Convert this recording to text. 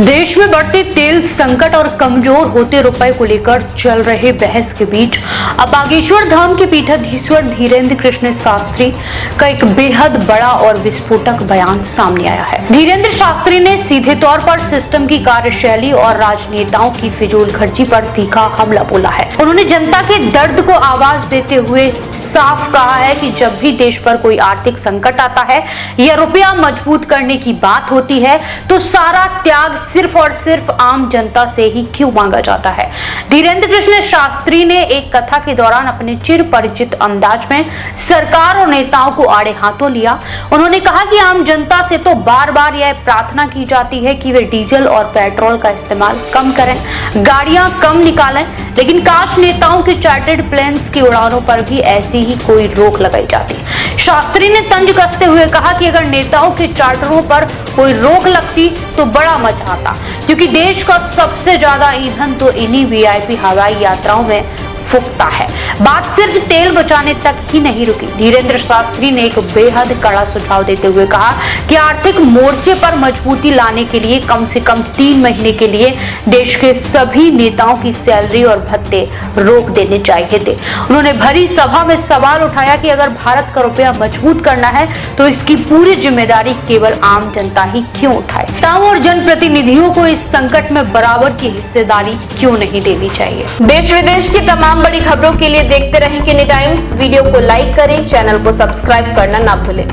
देश में बढ़ते तेल संकट और कमजोर होते रुपए को लेकर चल रहे बहस के बीच अब बागेश्वर धाम के पीठाधीश्वर धीरेन्द्र कृष्ण शास्त्री का एक बेहद बड़ा और विस्फोटक बयान सामने आया है। धीरेन्द्र शास्त्री ने सीधे तौर पर सिस्टम की कार्यशैली और राजनेताओं की फिजूल खर्ची पर तीखा हमला बोला है। उन्होंने जनता के दर्द को आवाज देते हुए साफ कहा है कि जब भी देश पर कोई आर्थिक संकट आता है या रुपया मजबूत करने की बात होती है तो सारा त्याग सिर्फ और सिर्फ आम जनता से ही क्यों मांगा जाता है। धीरेन्द्र कृष्ण शास्त्री ने एक कथा के दौरान अपने चिर परिचित अंदाज में सरकार और नेताओं को आड़े हाथों लिया। उन्होंने कहा कि आम जनता से तो बार बार यह प्रार्थना की जाती है कि वे डीजल और पेट्रोल का इस्तेमाल कम करें, गाड़ियां कम निकालें, लेकिन काश नेताओं के चार्टर्ड प्लेन्स की उड़ानों पर भी ऐसी ही कोई रोक लगाई जाती। शास्त्री ने तंज कसते हुए कहा कि अगर नेताओं के चार्टरों पर कोई रोक लगती तो बड़ा मजा आता, क्योंकि देश का सबसे ज्यादा ईंधन तो इन्हीं वीआईपी हवाई यात्राओं में फूकता है। बात सिर्फ तेल बचाने तक ही नहीं रुकी। धीरेन्द्र शास्त्री ने एक बेहद कड़ा सुझाव देते हुए कहा कि आर्थिक मोर्चे पर मजबूती लाने के लिए कम से कम 3 महीने के लिए देश के सभी नेताओं की सैलरी और भत्ते रोक देने चाहिए थे। उन्होंने भरी सभा में सवाल उठाया कि अगर भारत का रुपया मजबूत करना है तो इसकी पूरी जिम्मेदारी केवल आम जनता ही क्यों उठाए। नेताओं और जनप्रतिनिधियों को इस संकट में बराबर की हिस्सेदारी क्यों नहीं देनी चाहिए। देश विदेश की तमाम बड़ी खबरों के लिए देखते रहें किनी टाइम्स। वीडियो को लाइक करें, चैनल को सब्सक्राइब करना ना भूलें।